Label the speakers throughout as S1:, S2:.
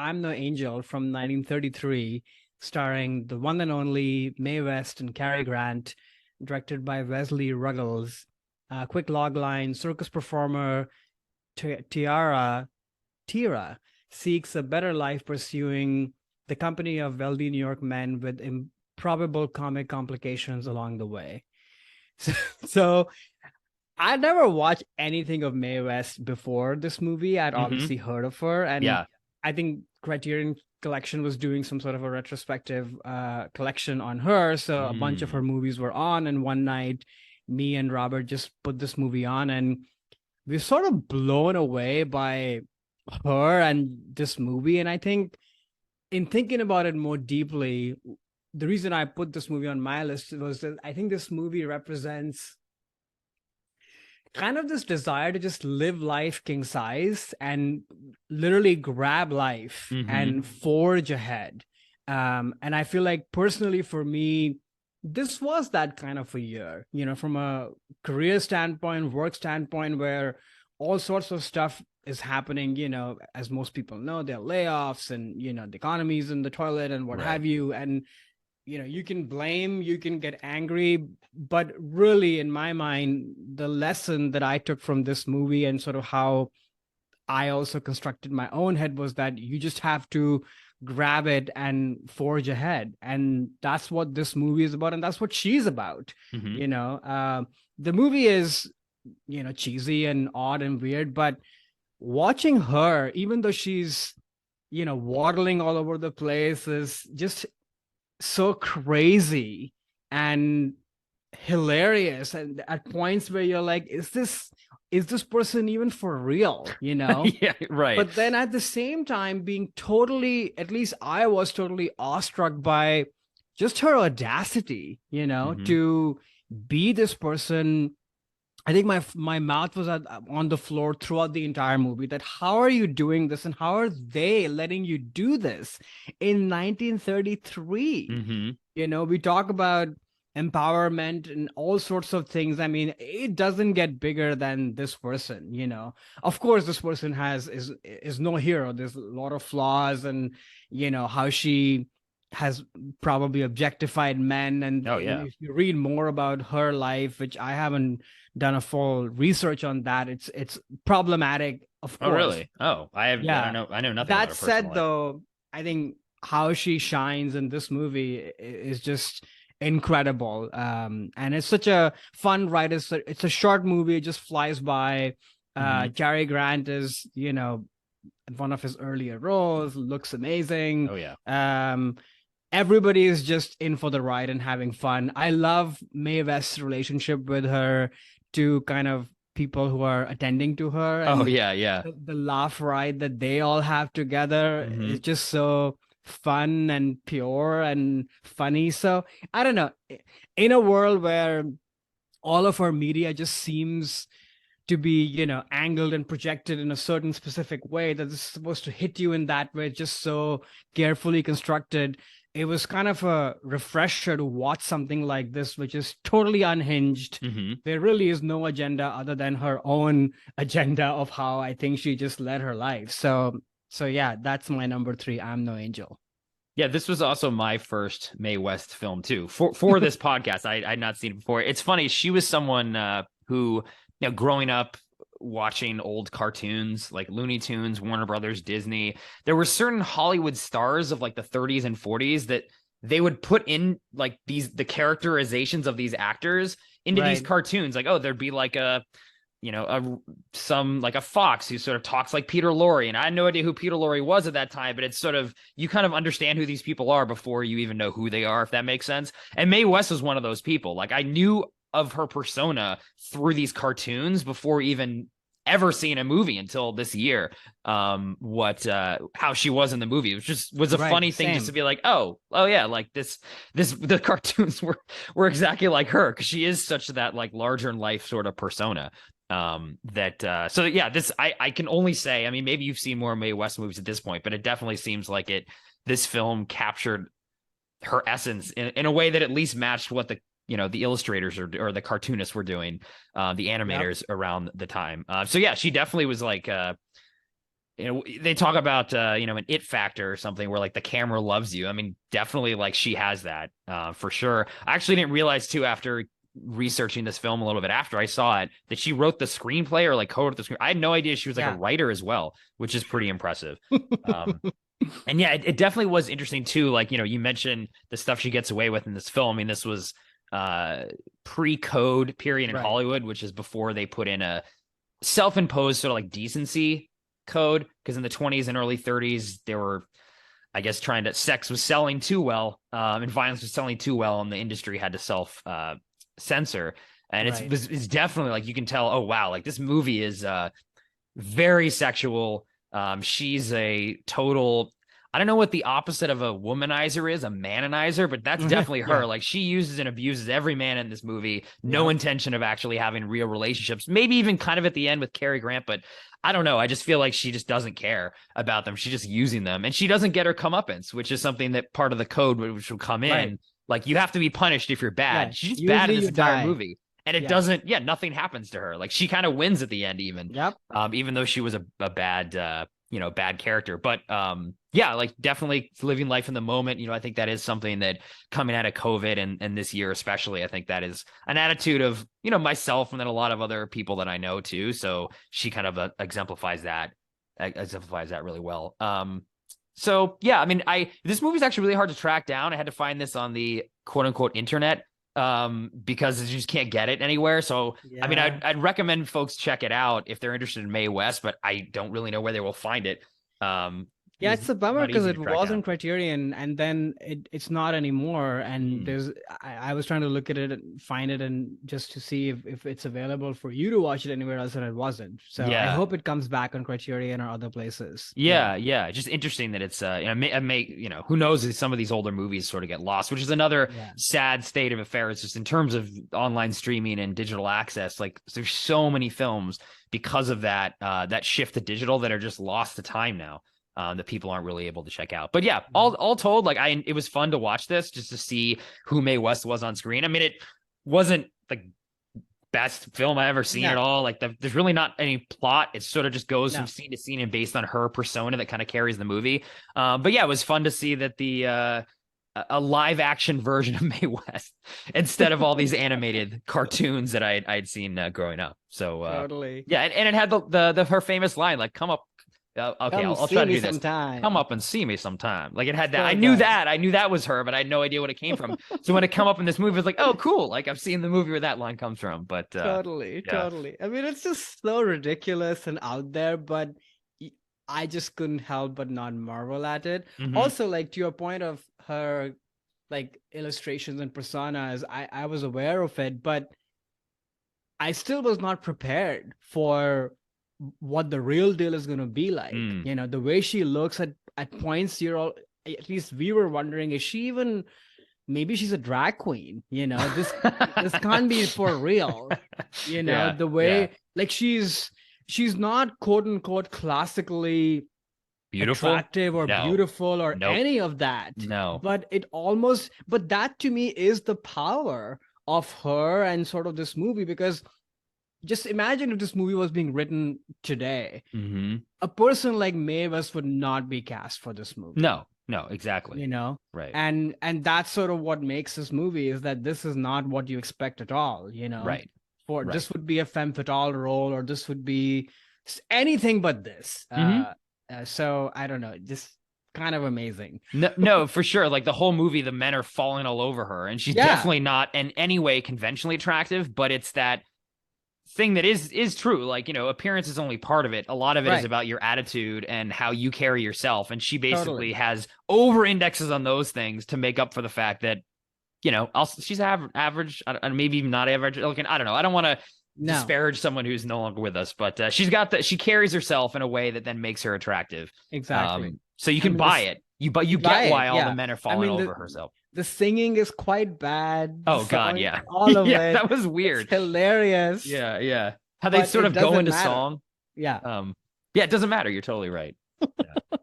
S1: I'm No Angel from 1933, starring the one and only Mae West and Cary Grant, directed by Wesley Ruggles. Quick log line: circus performer Tira seeks a better life pursuing the company of wealthy New York men with improbable comic complications along the way. So, so I never watched anything of Mae West before this movie. I'd obviously heard of her, and
S2: Yeah.
S1: I think Criterion Collection was doing some sort of a retrospective collection on her. So a bunch of her movies were on, and one night, me and Robert just put this movie on, and we're sort of blown away by her and this movie. And I think in thinking about it more deeply, the reason I put this movie on my list was that I think this movie represents kind of this desire to just live life king size and literally grab life and forge ahead. And I feel like personally for me, this was that kind of a year, from a career standpoint, work standpoint, where all sorts of stuff is happening, as most people know, there are layoffs and, the economy's in the toilet and what have you. And, you can blame, you can get angry, but really in my mind, the lesson that I took from this movie and sort of how I also constructed my own head was that you just have to grab it and forge ahead. And that's what this movie is about. And that's what she's about. The movie is, cheesy and odd and weird, but watching her, even though she's, waddling all over the place, is just so crazy and hilarious. And at points where you're like, is this person even for real?
S2: Yeah, right.
S1: But then at the same time, being totally, at least I was totally awestruck by just her audacity, to be this person. I think my mouth was on the floor throughout the entire movie, that how are you doing this and how are they letting you do this in 1933? We talk about empowerment and all sorts of things. I mean, it doesn't get bigger than this person. Of course this person is no hero. There's a lot of flaws, and how she has probably objectified men. And if you read more about her life, which I haven't done a full research on that, it's problematic, of course.
S2: Oh, really? Oh, I don't know. I know nothing about her.
S1: That said, though, I think how she shines in this movie is just incredible. And it's such a fun ride. It's a short movie. It just flies by. Cary Grant is, one of his earlier roles, looks amazing.
S2: Oh, yeah.
S1: Everybody is just in for the ride and having fun. I love Mae West's relationship with her two kind of people who are attending to her. And the laugh ride that they all have together is just so fun and pure and funny. So I don't know, in a world where all of our media just seems to be, angled and projected in a certain specific way that is supposed to hit you in that way, just so carefully constructed, it was kind of a refresher to watch something like this, which is totally unhinged. There really is no agenda other than her own agenda of how I think she just led her life. So yeah, that's my number 3. I'm No Angel.
S2: Yeah, this was also my first Mae West film too. For this podcast, I'd not seen it before. It's funny, she was someone who, growing up watching old cartoons like Looney Tunes, Warner Brothers, Disney, there were certain Hollywood stars of like the 30s and 40s that they would put in like the characterizations of these actors into these cartoons. Like, oh, there'd be like a fox who sort of talks like Peter Lorre. And I had no idea who Peter Lorre was at that time, but it's sort of, you kind of understand who these people are before you even know who they are, if that makes sense. And Mae West was one of those people. Like, I knew of her persona through these cartoons before even ever seeing a movie until this year. How she was in the movie, which just was a funny thing, just to be like, oh yeah, like the cartoons were exactly like her, because she is such that like larger in life sort of persona. So yeah, this I can only say, I mean, maybe you've seen more Mae West movies at this point, but it definitely seems like this film captured her essence in a way that at least matched what the illustrators or the cartoonists were doing, the animators around the time. So yeah, she definitely was like you know, they talk about you know, an it factor or something where like the camera loves you. I mean, definitely like she has that for sure. I actually didn't realize too, after researching this film a little bit after I saw it, that she wrote the screenplay or like co-wrote the screen. I had no idea she was like a writer as well, which is pretty impressive. And yeah, it definitely was interesting too. Like, you know, you mentioned the stuff she gets away with in this film. I mean, this was pre-code period in Hollywood, which is before they put in a self-imposed sort of like decency code, because in the 20s and early 30s they were, I guess, trying to, sex was selling too well, and violence was selling too well, and the industry had to self censor. And it's definitely like, you can tell, oh wow, like this movie is very sexual. She's a total, I don't know what the opposite of a womanizer is, a manonizer, but that's definitely her. Like, she uses and abuses every man in this movie. No intention of actually having real relationships. Maybe even kind of at the end with Cary Grant, but I don't know. I just feel like she just doesn't care about them. She's just using them, and she doesn't get her comeuppance, which is something that part of the code which will come in. Like, you have to be punished if you're bad. She's just bad in this entire movie. And it doesn't, nothing happens to her. Like, she kind of wins at the end, even. Even though she was a bad, you know, bad character. But yeah, like, definitely living life in the moment. You know, I think that is something that, coming out of COVID and this year especially, I think that is an attitude of, you know, myself and then a lot of other people that I know too. So she kind of exemplifies that really well. So yeah, I mean, this movie's actually really hard to track down. I had to find this on the quote unquote internet, because you just can't get it anywhere. So I mean, I'd recommend folks check it out if they're interested in Mae West, but I don't really know where they will find it.
S1: It's a bummer because it wasn't Criterion, and then it's not anymore. And I was trying to look at it and find it, and just to see if it's available for you to watch it anywhere else, and it wasn't. So I hope it comes back on Criterion or other places.
S2: Yeah. Just interesting that it's you know, you know, who knows if some of these older movies sort of get lost, which is another sad state of affairs, just in terms of online streaming and digital access. Like, there's so many films because of that shift to digital that are just lost to time now. That people aren't really able to check out. But yeah, all told, like, it was fun to watch this, just to see who Mae West was on screen. I mean, it wasn't the best film I ever seen at all. Like, there's really not any plot. It sort of just goes from scene to scene and based on her persona that kind of carries the movie. But yeah, it was fun to see that a live action version of Mae West instead of all these animated cartoons that I'd seen growing up. So totally. Yeah, and it had the her famous line, like, come up. Okay, I'll try to do this. Sometime. Come up and see me sometime. Like, it had that. I knew that was her, but I had no idea what it came from. So when it come up in this movie, it's like, oh, cool. Like, I've seen the movie where that line comes from. But totally.
S1: I mean, it's just so ridiculous and out there, but I just couldn't help but not marvel at it. Also, like, to your point of her, like, illustrations and personas, I was aware of it, but I still was not prepared for what the real deal is going to be like. You know, the way she looks at points, at least we were wondering, is she even, maybe she's a drag queen, you know, this can't be for real, you know. The way like she's not quote unquote classically beautiful, attractive or beautiful or any of that. But that to me is the power of her and sort of this movie, because just imagine if this movie was being written today, a person like Mae West would not be cast for this movie.
S2: No, exactly.
S1: You know,
S2: right.
S1: And that's sort of what makes this movie, is that this is not what you expect at all. You know, this would be a femme fatale role, or this would be anything but this. So I don't know, just kind of amazing.
S2: No, for sure. Like, the whole movie, the men are falling all over her, and she's definitely not in any way conventionally attractive, but it's that thing that is true. Like, you know, appearance is only part of it. A lot of it is about your attitude and how you carry yourself. And she basically has over indexes on those things to make up for the fact that, you know, she's average, maybe even not average looking. I don't know. I don't want to disparage someone who's no longer with us, but she carries herself in a way that then makes her attractive.
S1: Exactly.
S2: So you can buy it. You get why all the men are falling over herself.
S1: The singing is quite bad.
S2: Oh God, yeah.
S1: All of it.
S2: That was weird.
S1: It's hilarious.
S2: Yeah. How they sort of go into song.
S1: Yeah.
S2: It doesn't matter. You're totally right. Yeah.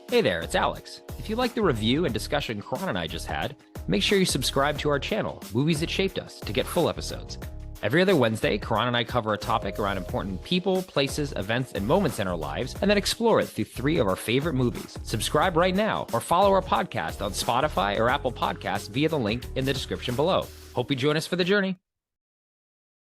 S2: Hey there, it's Alex. If you like the review and discussion Karan and I just had, make sure you subscribe to our channel, Movies That Shaped Us, to get full episodes. Every other Wednesday, Karan and I cover a topic around important people, places, events, and moments in our lives, and then explore it through 3 of our favorite movies. Subscribe right now or follow our podcast on Spotify or Apple Podcasts via the link in the description below. Hope you join us for the journey.